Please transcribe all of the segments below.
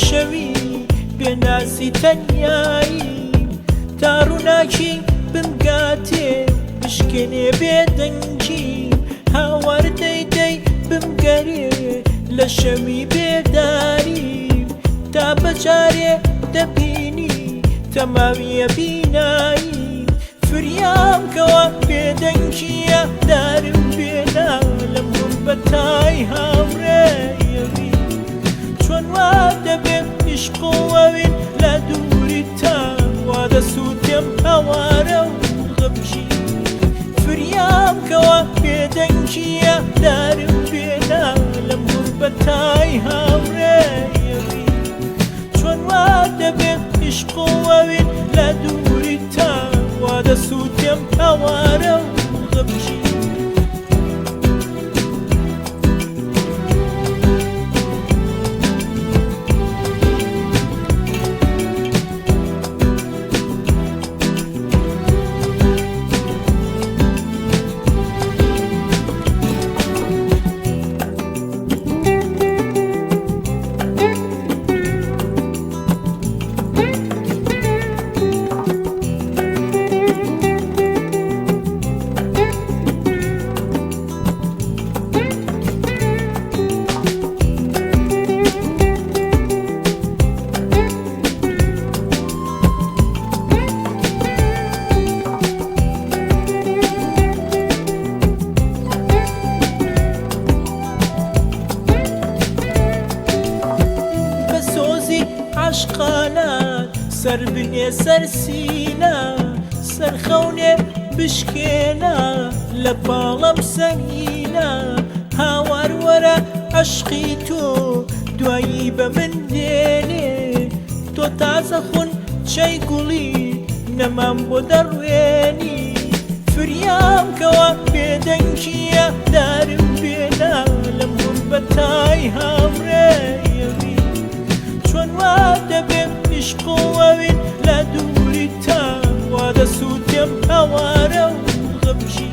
شەوی بێنازی تەنیایی تا ڕووناکی بمگاتێ بشکێنێ بێدەنگی هاوار دەیدەی بمگەرێ لە شەوی بێداری تا بەجارێ دەبینی تەماویە بینایی فریام کەوا بێدەنگیە دارم بێنا لەم غوربەتای هاوڕێیەوی چۆن وا دەبێ عیشقۆوەوین لە دووری تا وا دەسووتێم هەوارە و غەمژی فریام کەوا بێدەنگیە دارم بێنا لەم غوربەتای هاوڕێیەوی چۆن وا دەبێ عیشقۆوەوین لە دووری تا وا دەسووتێم هەوارە و غەمژی عشقانات سەر بنێ سەر سینە سەرخەونێ بشکێنە لە باڵەم سەنگینە هاوار وەرە عەشقی تۆ دوایی بە من دێنێ تۆ تازە خون چەی گوڵی نەمام بۆ دەڕوێنی فریام کەوا بێدەنگیە دارم بێنا لەم غوربەتای هاوڕێیەوی چۆن وا دەبێ عیشقۆوەوین لە دووری تا وا دەسووتێم هەوارە و غەمژی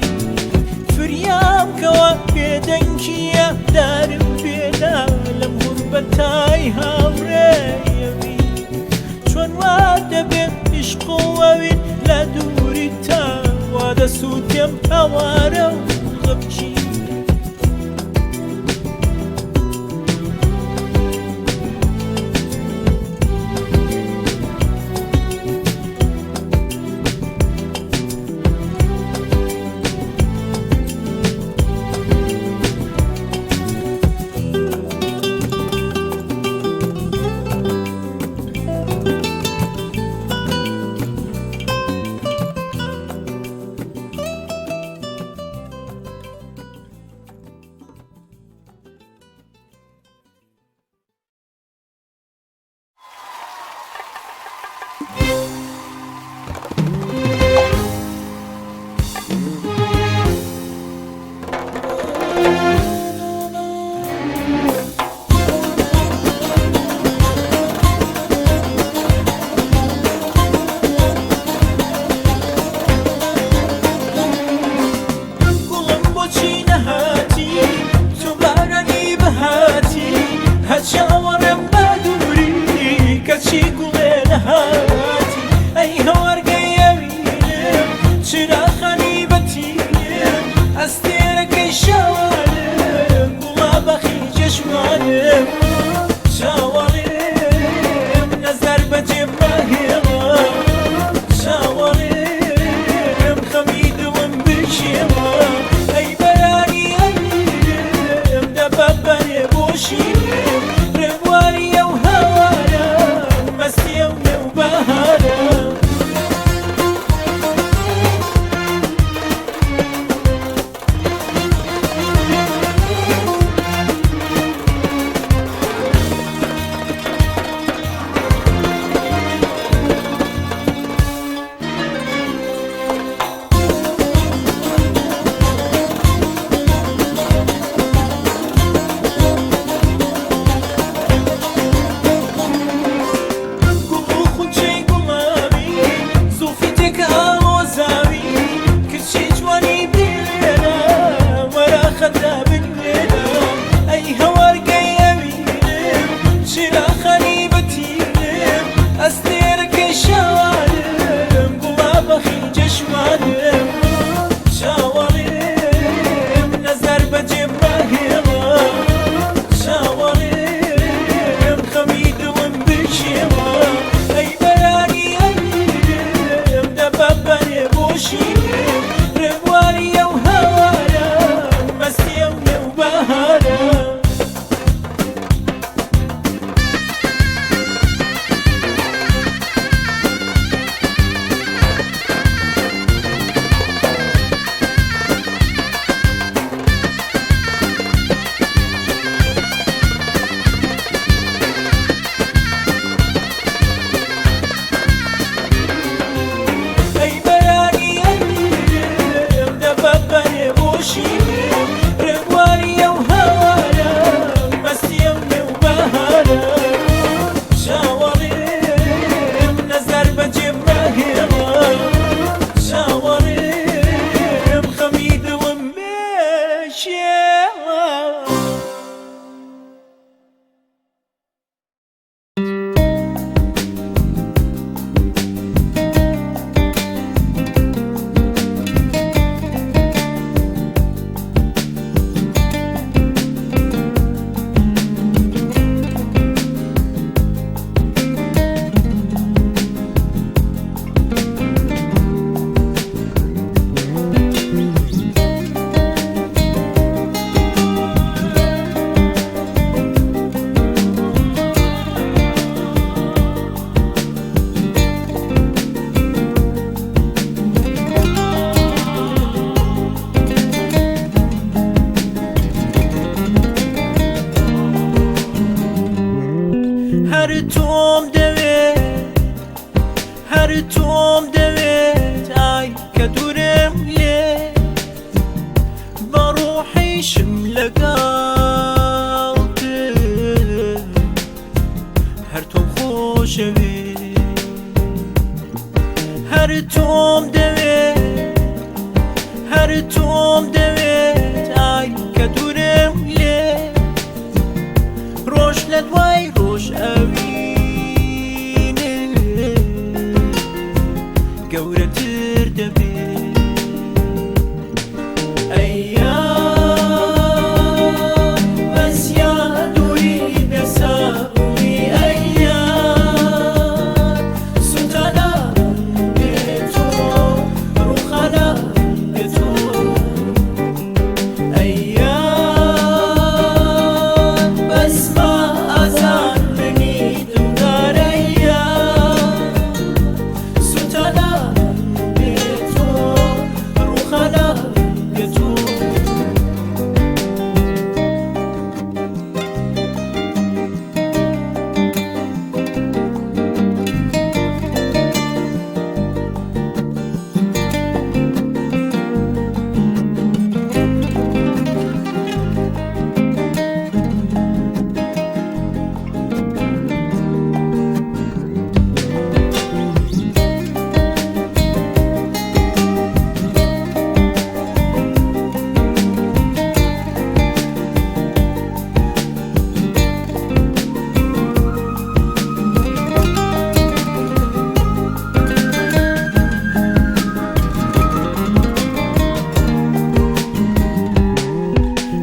فریام کەوا بێدەنگیە دارم بێنا لەم غوربەتای هاوڕێیەوی چۆن وا دەبێ عیشقۆوەوین لە دووری تا وا دەسووتێم هەوارە و غەمژی تۆم دەوێت هەر تۆم دەوێت ئای کە دوورم لێ ڕۆژ لە دوای ڕۆژ ئەوینێ گەورەتر دەبێت ئەیام بەسیا دووری بێسەبووی ئەیام سوتانە بێتۆ ڕووخانە بێتۆ ئەیام بەسمە ئازان منی دڵدار ئەیام سوتانە بێتۆ ڕووخانە بێتۆ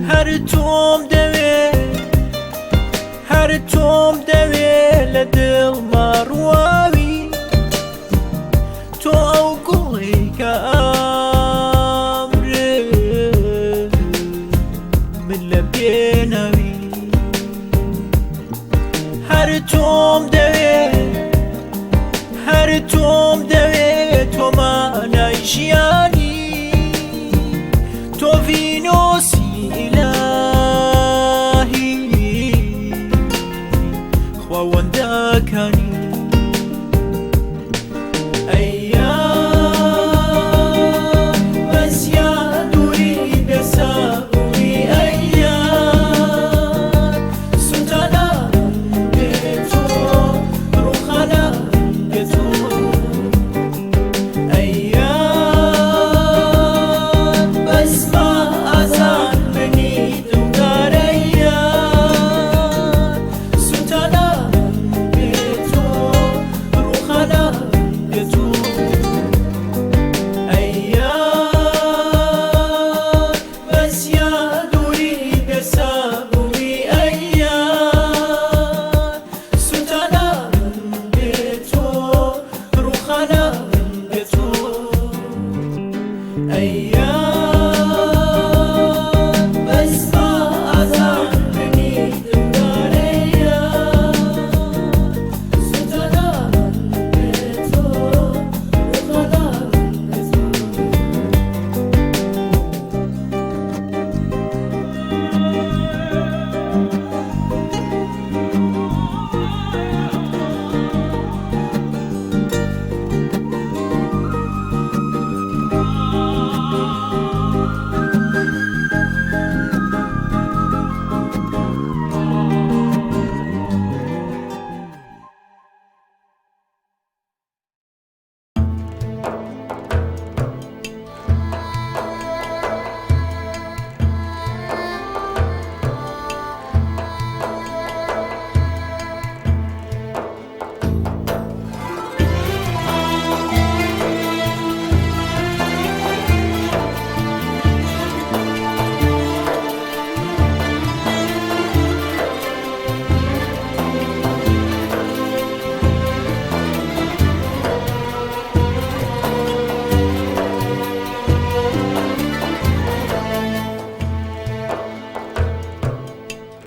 هەر تۆم دەوێت هەر تۆم دەوێت لە دڵما ڕواوی تۆ ئەو گوڵی کە ئەمرێ من لە بێناوی هەر تۆم دەوێت هەر تۆم دەوێت تۆ مانای ژیانی تۆ ڤینۆسی ئیلاهی خواوەندەکانی ئەیام بەسیا دووری بێسەبووی ئەیام سوتانە بێتۆ ڕووخانە بێتۆ ئەیام بەسمە ئازان منی دڵدار ئەیام سوتانە بێتۆ ڕووخانە بێتۆ ئەیام بەسیا دووری بێسەبووی ئەیام سوتانە بێتۆ ڕووخانە بێتۆ ئەیام بەسمە ئازان منی دڵدار ئەیام سوتانە بێتۆ ڕووخانە بێتۆ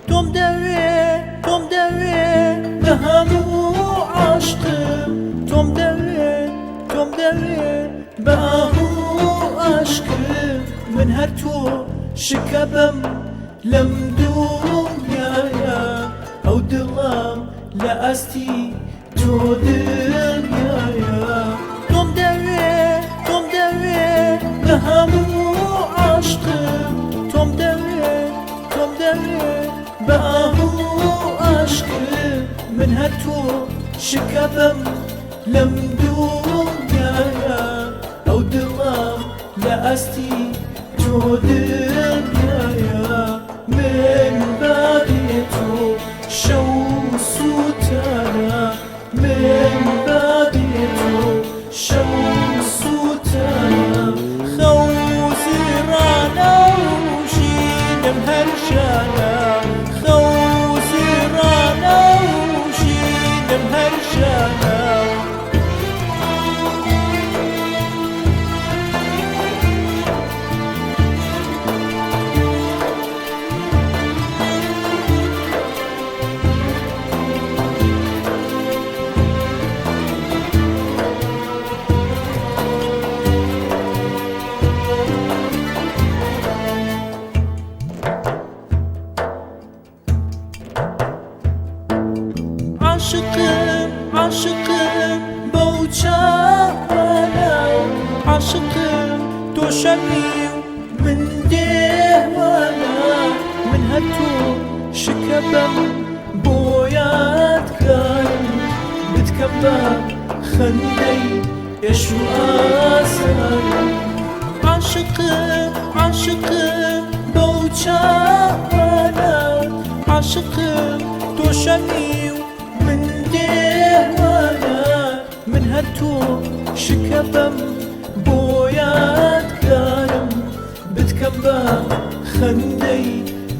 تۆم دەوێت تۆم دەوێت لە هەموو عاشقم تۆم دەوێت تۆم دەوێت بە هەموو عاشقم من هەر تۆ شکەبم لەم دنیایە ئەو دڵم لە ئەستی تۆ دنیایە تۆم دەوێت تۆم دەوێت لە هەموو عاشقم تۆم دەوێت تۆم دەوێت بە هەموو عاشقم من هەر تۆ شکەبم لەم دنیایە لأستي تو دنيايا من بعديتو شو سوتانا من بعديتو شو سوتانا خوزي رانا وشينم هرشانا خوزي رانا وشينم هرشانا عاشقم عاشقم بوچاوانا عاشقم توشمي من ديوانا من هاتو شكبم بويات كارم بتكبا خندي يشو آسارم عاشقم عاشقم بوچاوانا عاشقم توشمي من ديوانا من هاتو شكبم بويات كارم بتكبا خندي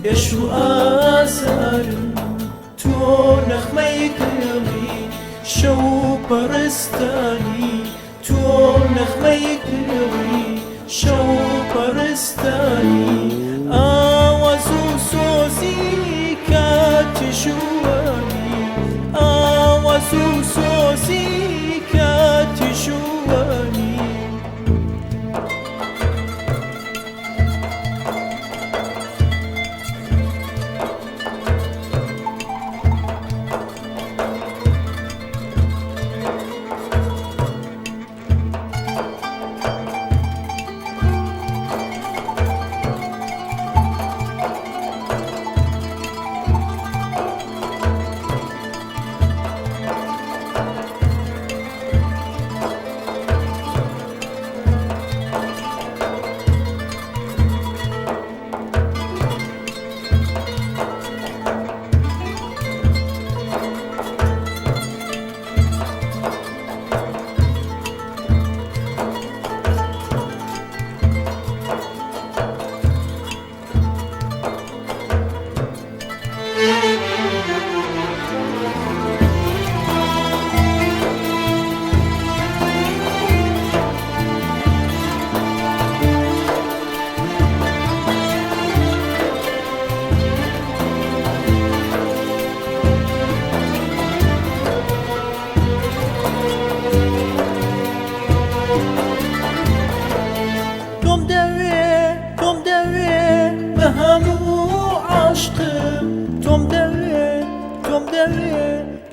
يشو آسارم تو نخمي كرمي شو برستاني تو نخمي كرمي شو برستاني آوازو سوزي كاتشواني آوازو سوزي كاتشواني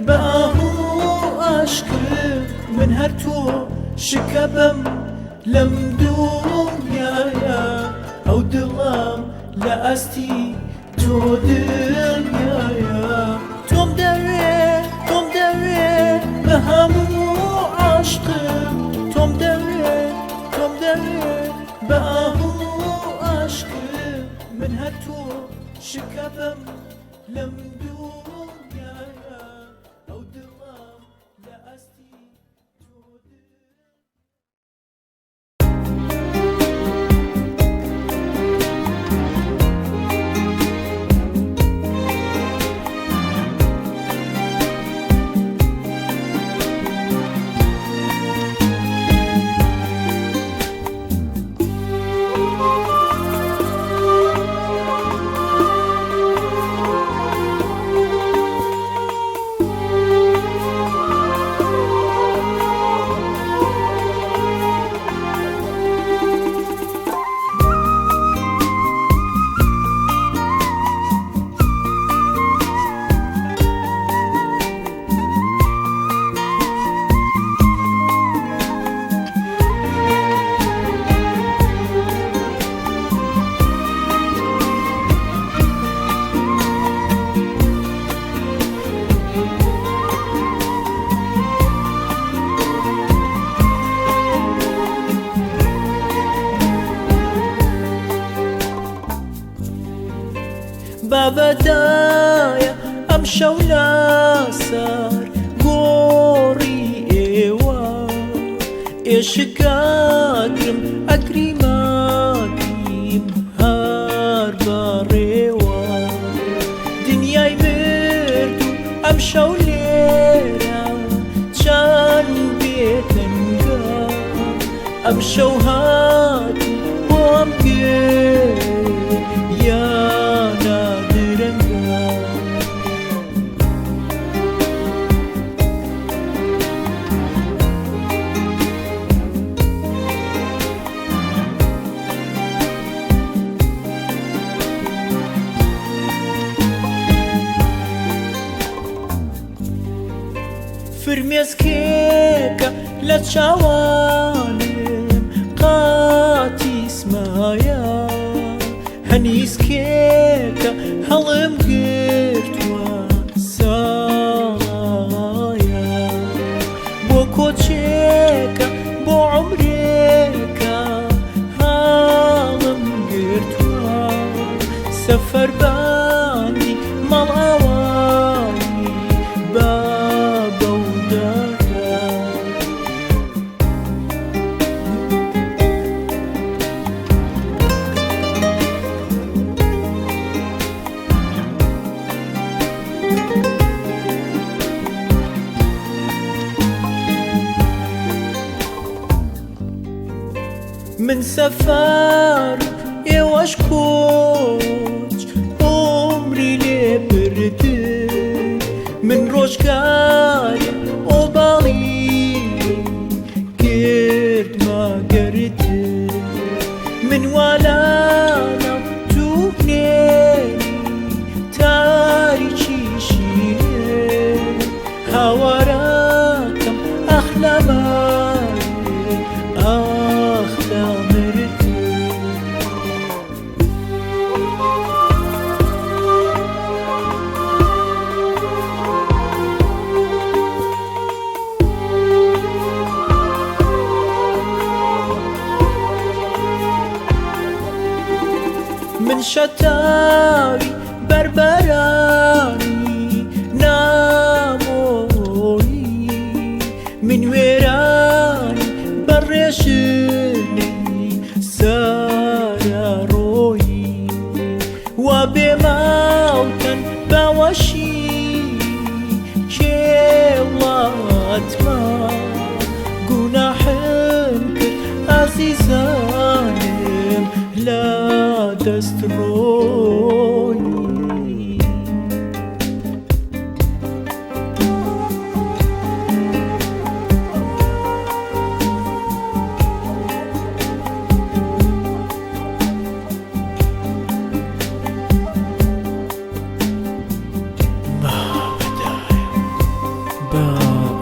باهو aşkım من هاتو شكبم لم دنيايا أو دلام لأستي تو دنيايا توم دري بهمو aşkım توم دري باهو aşkım من هاتو شكبم لم دنيايا أو دلام لأستي بەدایە ئەم شەو لەسەر گۆڕی ئێوە ئێشکاگرم ئەگریمانیم هەر بەڕێوە دنیای برد و ئەم شەو لێرە چەند بێتەنگە ئەم شەو هاتی بۆ ئەم گریانە درەنگە فرمێسکێکە لە چاوانم قاتی سمایە هەنیسکێکە هەڵم گرتووە سایە بۆ کۆچێکە بۆ عومرێکە هەڵم گرتووە سەفەربانی ماڵ ئاوانی من سەفەر ئێوەش کۆچ عومری لێ بردن من ڕۆژگارێ ئۆباڵی گردمە گەردن من والانم تووبنێنی تاریکی شینێ هاوارەکەم ئەخلەمانێ من شەتاوی بەربەرانی نامۆی من وێرانی بەڕێژنەی سەرەڕۆیی وا بێماوتەن باوەشی کێوڵاتمە گوناحم کرد ئازیزانم لە دەستڕۆی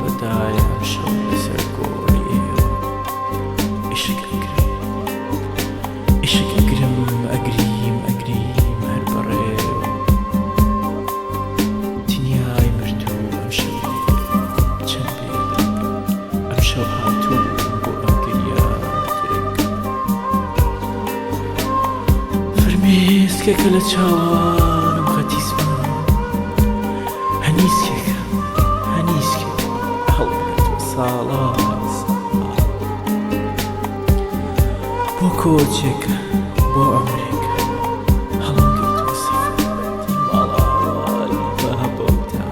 بەدایە ئەم شەو لەسەر گۆڕی ئێشک ئەگرم ئەگریم هەر بەڕێوە دنیای مردوو ئەم شەو چەند بێدەنگە ئەم شەو هاتووە بۆ ئەم گریانە درەنگە فرمێسکێکە لە چاوانم خەتی سمە هەنیسکێکە هەڵبێتوە ساڵان بۆ کۆچێکە بۆ عومرێکە هەڵم گرتووە سەفەربانی ماڵ ئاوانی بابۆتە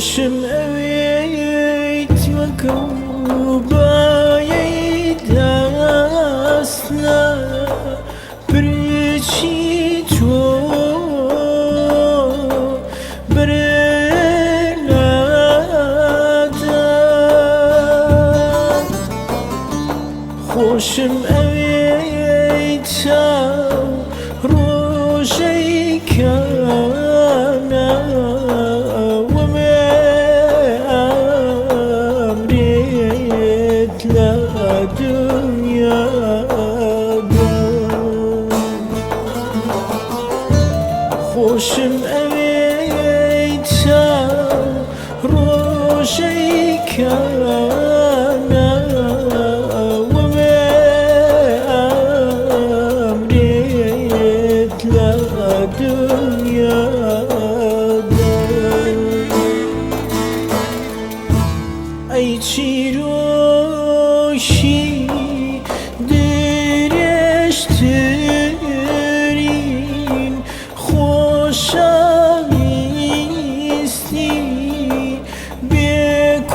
خۆشم ئەوێیت وەکە بایەی دەستە پرچی تۆ خۆشم ئەوێی چاو ڕۆژەی کەمە وەمێ ئەمرێت لە دنیادا خۆشم ئەوێی چاو ڕۆژەی کەمە ئەی چیرۆشی درێژترین خۆشەویستی بێکۆتایی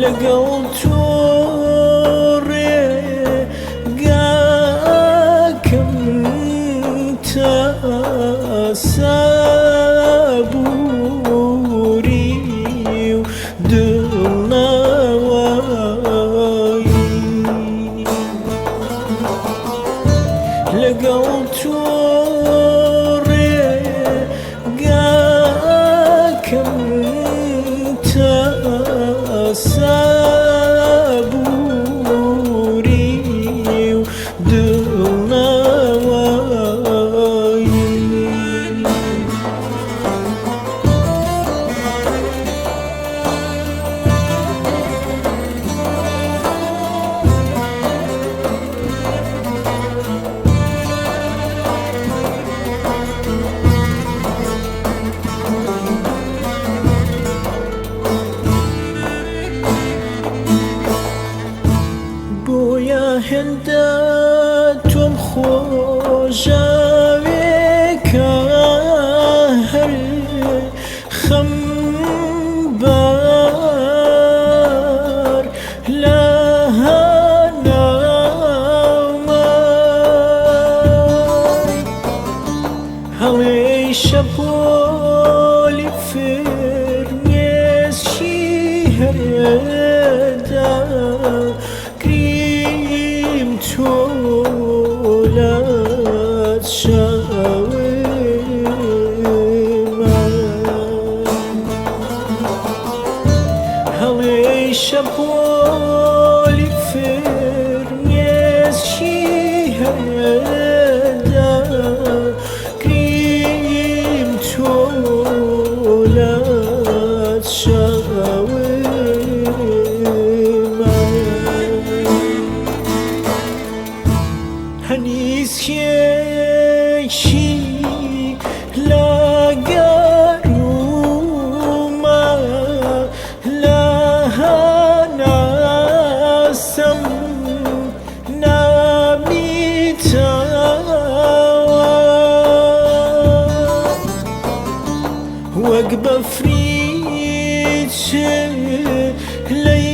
لەگەڵ تۆ سەبووری و دڵنەوەیی لەگەڵ تۆ ڕێگاکەم تا سەبووری و دڵنەوەیی هێندە تۆم خۆشەوێکە هەر خەمبار لە هەناومای هەڵێی شەپۆلی فرمێسکی هەردا تولد شوما هەڵێی شەپۆلی فرمێسکی هەردا کریم تولد شوما هەنیسکێکی لەگەرومە لە هەناسەم نابیتەوە وەک بەفری لەی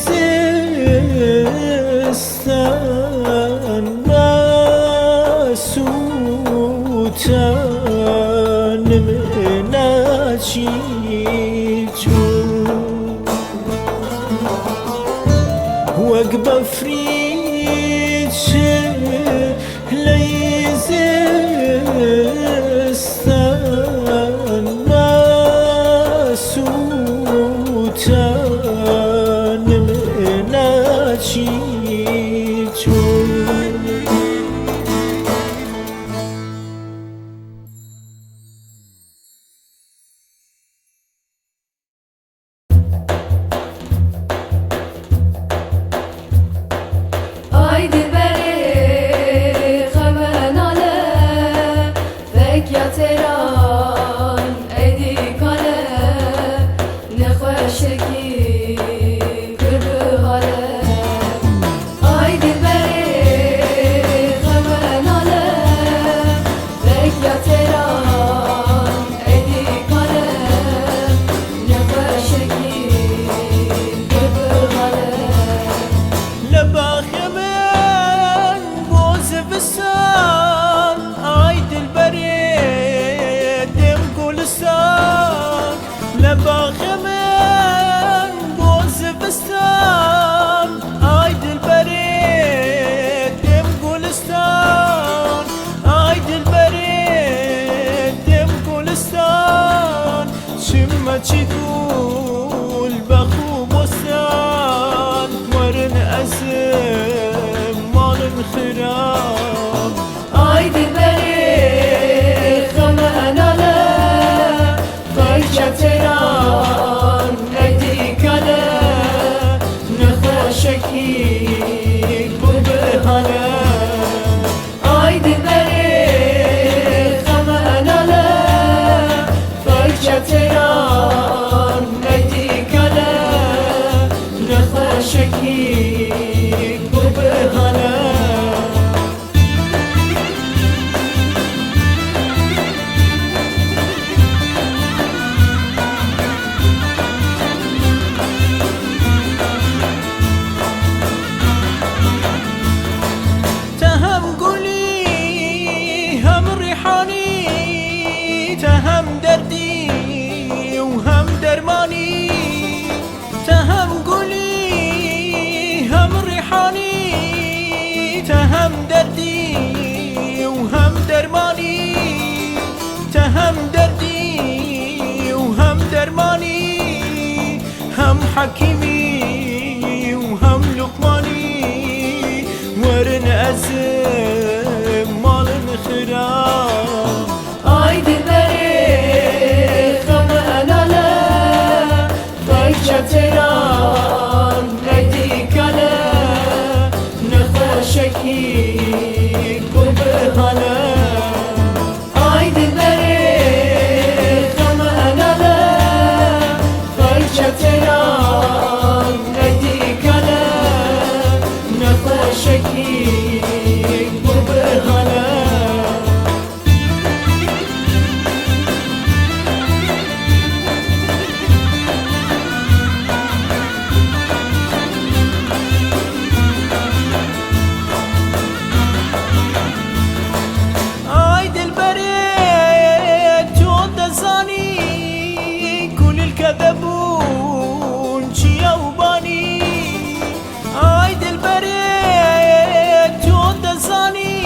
زستان سووتانم ناچیت وەک بەفری لەی زستان سووتانم ناچیت لباخ من بوز بستان آی دل برید دم گلستان آی دل برید دم گلستان شمه چی گول بخو بستان ورن ازم مالن خراب آی دل برید خمه اناله چتران ندی کله نخوشکی گل بهانه آی دل بری خمه اناله فای چتران ندی کله نخوشکی گل بهانه تهم دردی و هم درمانی تهم گلی هم ریحانی تهم دردی و هم درمانی تهم دردی و هم درمانی هم حکیمی و هم لقمانی ورن ازم مال خراب آی دل بری خمه اناله فای چتران ندی کله نخوشکی گل بهانه آی دل بری خمه اناله فای چتران ندی کله نخوشکی گل بهانه كذبون چیا و بانی آی دل برید تو دزانی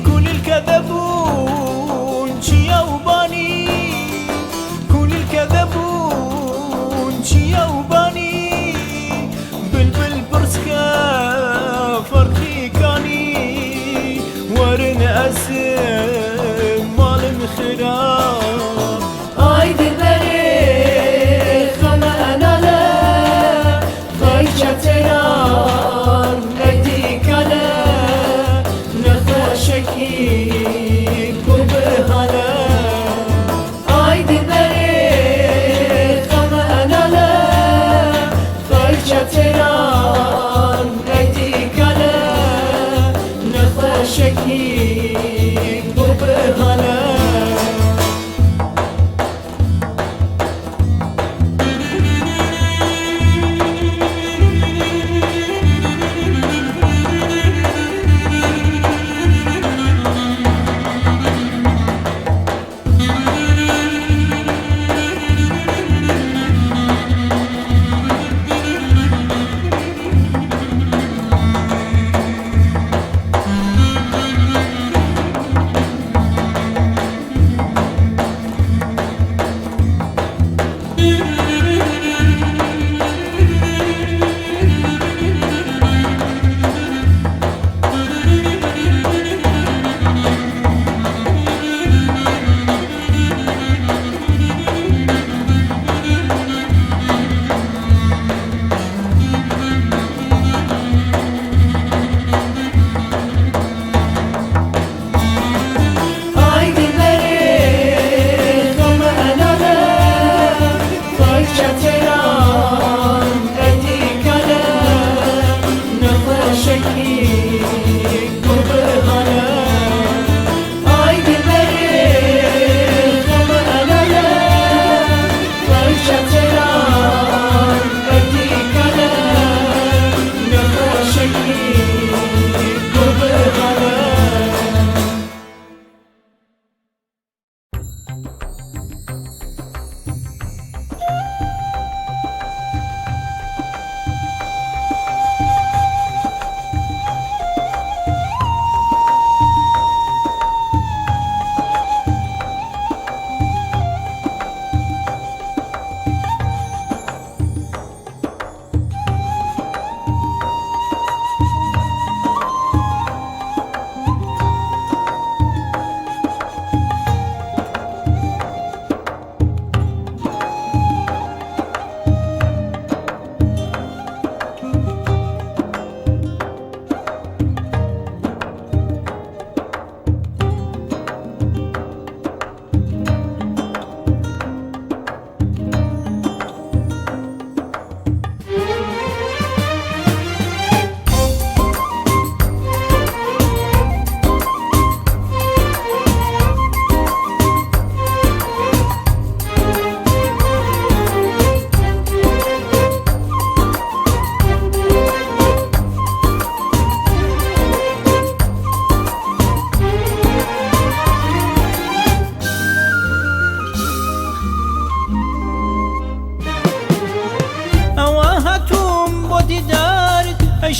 كل الكذبون چیا و بانی كل الكذبون چیا و بانی بلبل برسكا فرقي كاني ورن اسم مال خراب آی دل چتران ندی کله نخوشکی گل بهانه آی دل بری خمه اناله فای چتران ندی کله نخوشکی گل بهانه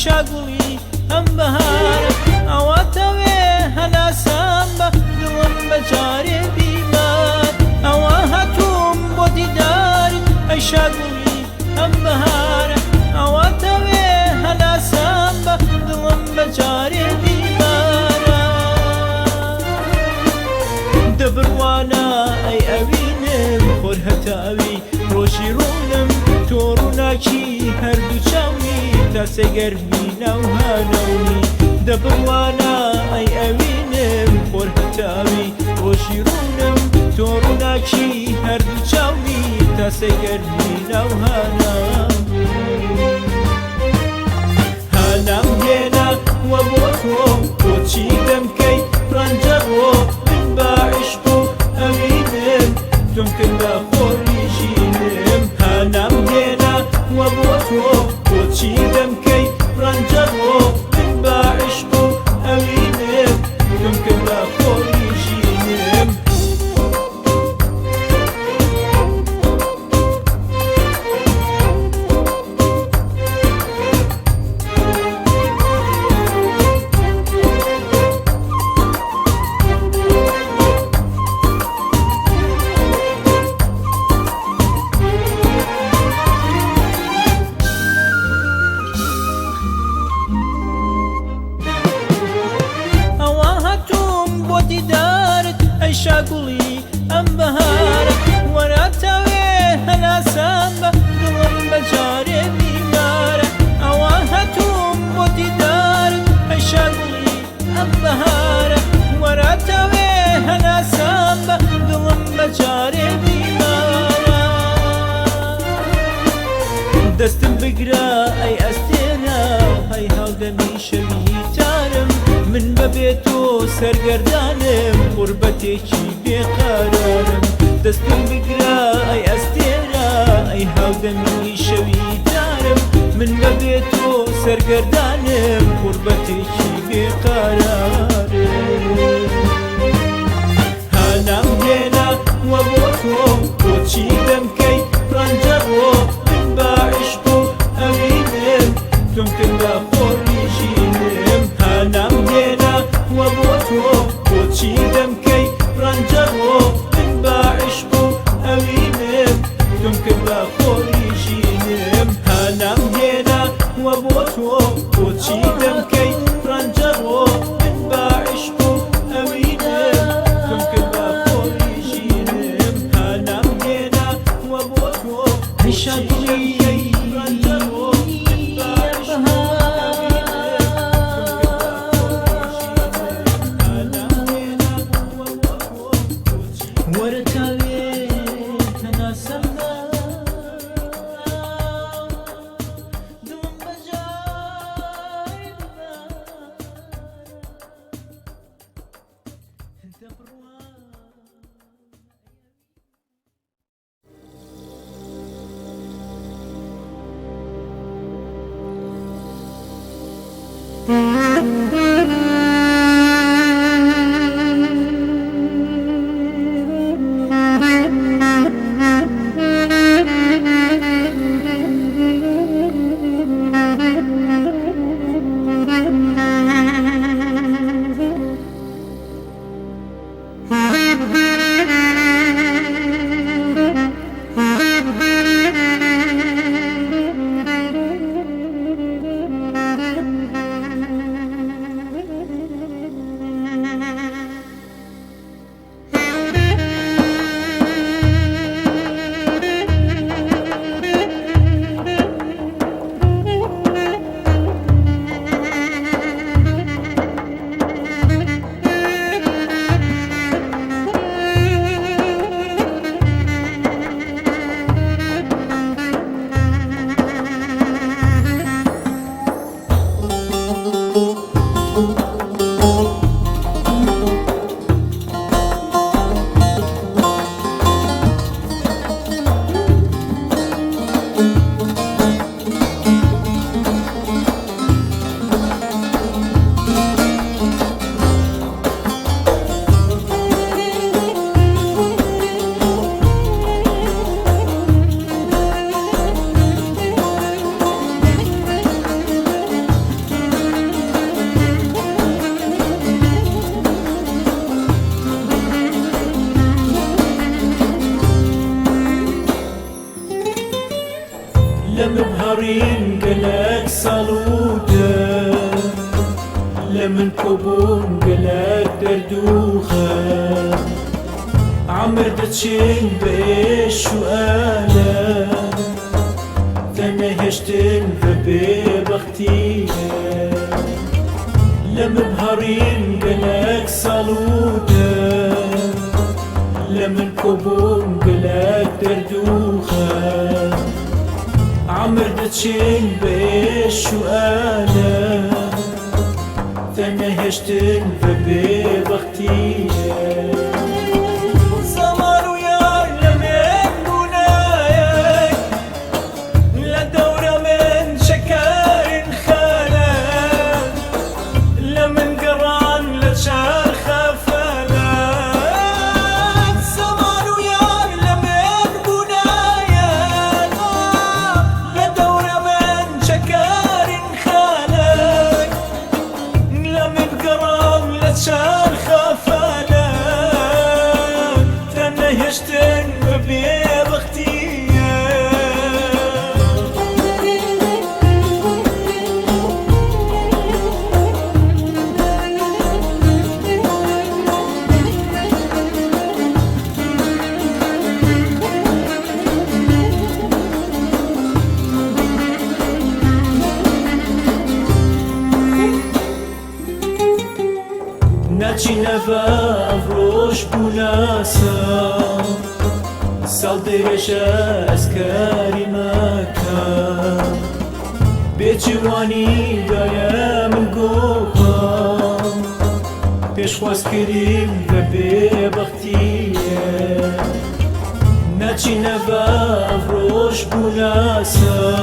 شاگوڵی ئەم بەهارە ئەواتەوێ هەناسام بە دڵم بەجارێ بیمار ئەوە هاتووم بۆ دیدارت ئەی شاگوڵی ئەم بەهارە ئەواتەوێ هەناسام بە دڵم بەجارێ بیمارە دەبڕوانە ئەی ئەوینم خۆر هەتاوی ڕۆژی ڕوونم تۆ ڕووناکی هەردوو چاوی تاسە گەرمی ناوهانەوی دەبڕوانە ئەی ئەوینم خۆر هەتاوی ڕۆژی ڕوونم تۆ ڕووناکی هەردوو چاوی تاسە گەرمی ناوهانەوی هەنام هێنا وە بۆ تۆ بۆچی دەمکەی ڕەنجەڕۆ من بە عیشق و ئەوینم تۆم کردە خۆری ژینم هەنام هێنا وە بۆ تۆ بۆچی دەمکەی ڕەنجەڕۆ من بە عیشق و ئەوینم تۆم کردە خۆری ژینم دیدارت ئەی شاگوڵی ئەم بەهارە وەراتەوێ هەناسام بە دڵم بەجارێ بیمارە ئەوە هەتووم بۆ دیدارت ئەی شاگوڵی ئەم بەهارە وەراتەوێ هەناسام بە دڵم بەجارێ بیمارە دەستم بگرە ئەی ئەستێرە هەی هەڵدەمی شەوی تارم من بەبێ تۆ سەرگەردانم قوربەتێکی بێقەرارم دەستم بگرە ئەی ئەستێرە ئەی هاودەمی شەوی دارم من بەبێ تۆ سەرگەردانم قوربەتێکی بێقەرارم هەنام هێنا وە بۆ تۆ بۆچی دەمکەی ڕەنجەڕۆ من بە عیشق و ئەوینم تۆم کردە خۆری ژینم هەنام هێنا وە بۆ تۆ بۆچی دەمکەی ڕەنجەڕۆ من بە عیشق و ئەوینم تۆم کردە خۆری ژینم هەنام هێنا وە بۆ تۆ بۆچی هرين قلق صلوده لمن كوبون قلق دردوخه عمر دتشين بيش وآلا تنهشتن ببختيه لمن هرين قلق صلوده لمن كوبون قلق دردوخه عمر دتشين بيش وآلا تنهشتن ببختيه ناچی نفا افروش بوناسا سال دیرش اسکاری مکا بیچوانی دایم گوها پیش خواست کریم و ببختیه ناچی نفا افروش بوناسا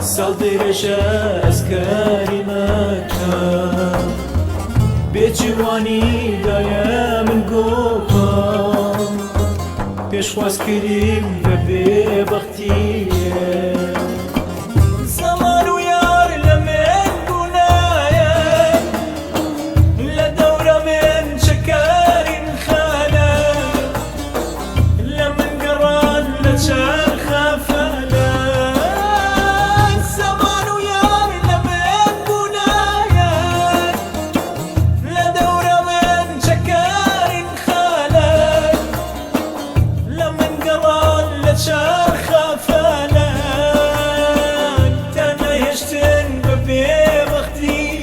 سال دیرش اسکاری مکا بیچوانی دایم گوها پیش خواست کریم و ببختیه زمان و یار لمن بونایه لدور من شکارین خاله لمن قران لچار خافاله زمان و یار لمن بونایه لدور من شکارین خاله لمن قران لچار خافاله تنهشتن ببختیه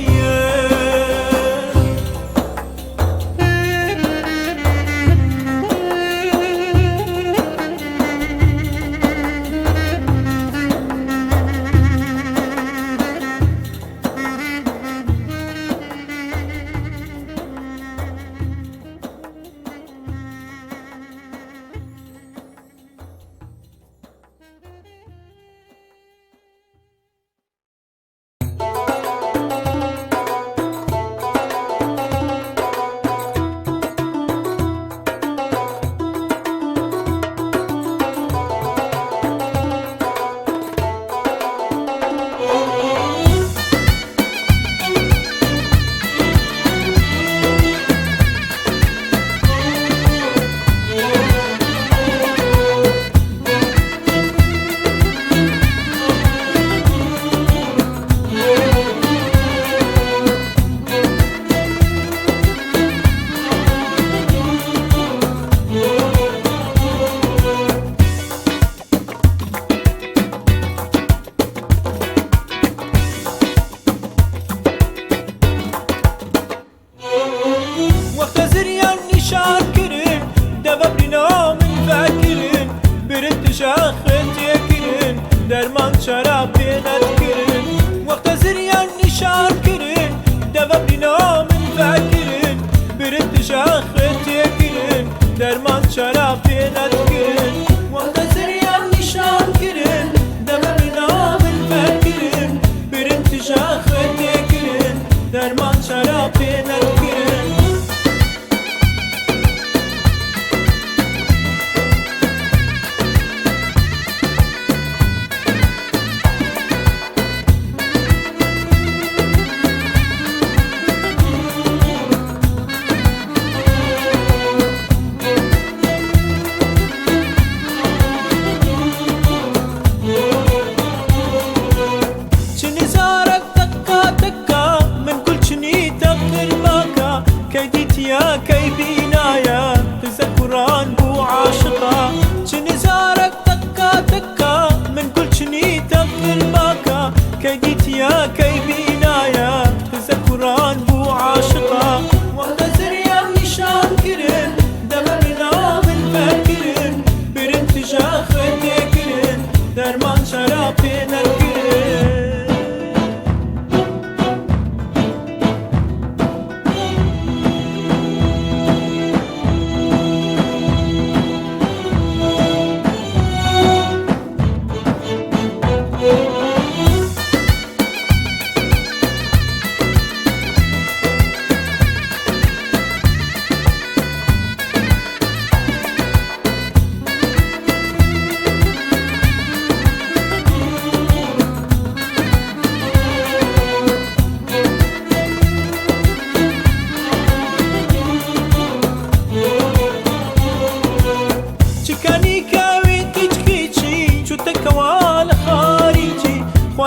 درمان شراب نذكرن وقت زريان نشار كرن دبب لنا من فاكرن برد شاخت يكرن درمان شراب نذكرن وقت زريان نشار كرن دبب لنا من فاكرن برد شاخت يكرن درمان شراب نذكرن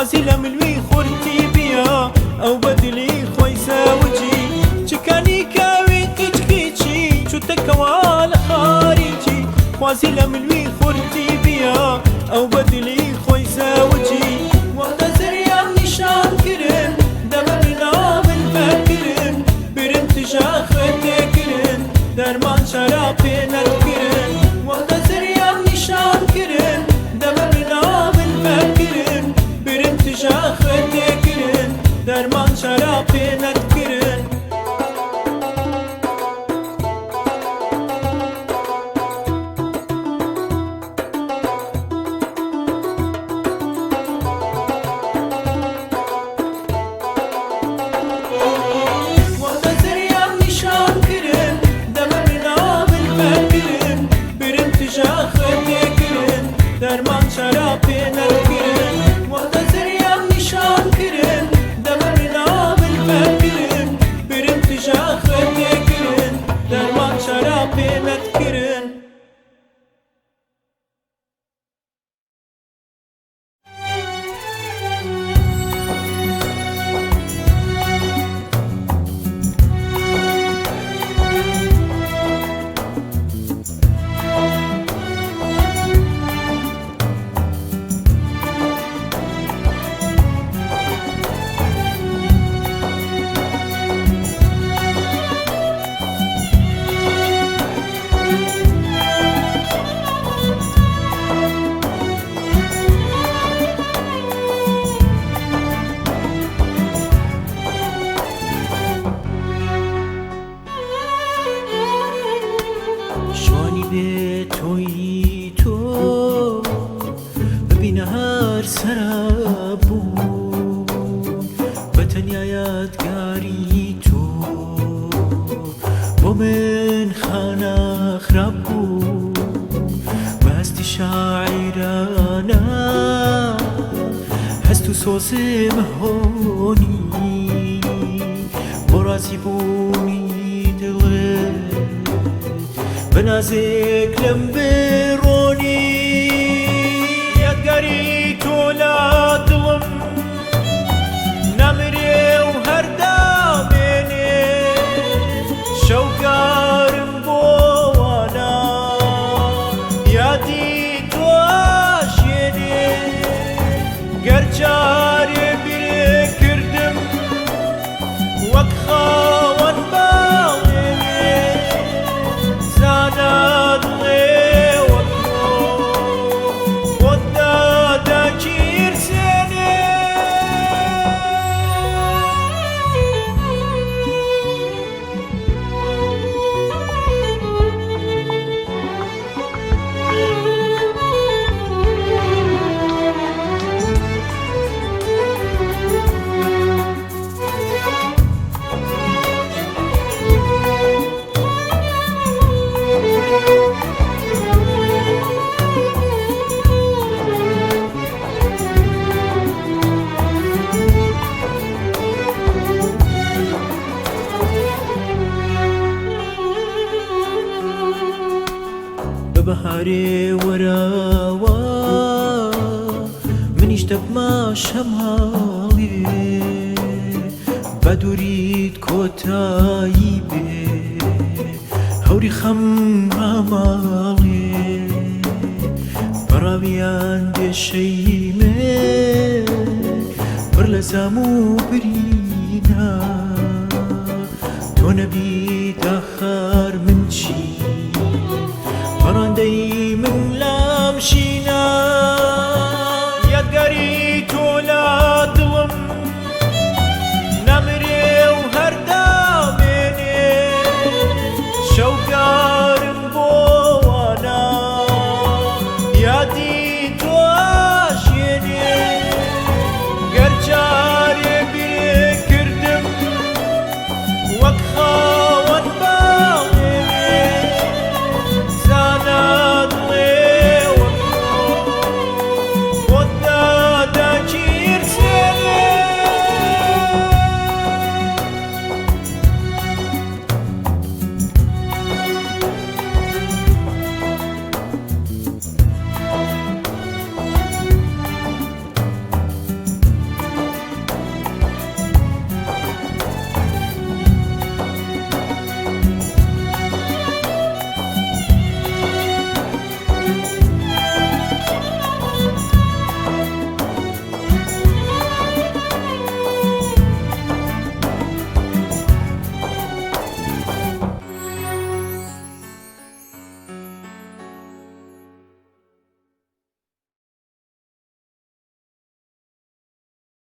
خوازی لە ملوی خورتی بیا ئەو بەدلی خۆی ساوجی چکانی کاوی قیچقیچی چوتەکەوا لە خارجی خوازی لە ملوی خورتی بیا ئەو بەدلی خۆی ساوجی وەختە زریان نیشان کردن دەمە بنامن فەرکردن برن تژا خوێتێکردن دەرمان چارا پێ نەکردن وەختە زریان نیشان کردن دەمە بنامن فەرکردن برن تژا خوێتێکردن دەرمان چارا پێ نەکردن دەرمان چارا پێ نەکردن وەختە زریان نیشان کردن دەمە بنامن فەرکردن برن تژا خوێتێکردن دەرمان چارا پێ نەکردن توی تو ببینە هەر سەراب بوو بە تەنیا یادگاری تۆ بۆ من خانە خراپ بوو بە هەستی شاعیرانە هەست و سۆزم هۆنی بۆ ڕازی بوونی دڵت بنازێک لەم بڕۆنی یادگاری تۆ لە دڵم نامرێ و هەردامێنێ شەوگارم بۆ وانە یادی تۆ ئاشێنێ گەر جارێ بیرێ کردم وەک خاوەن باڵێنێ بەهارێ وەراوە منیش دەبمە شەماڵێ بە دووریت کۆتایی بێ هەوری خەم ماماڵێ بەڕاویان دێشەی من پڕ لە زام و برینە تۆ نەبی داخار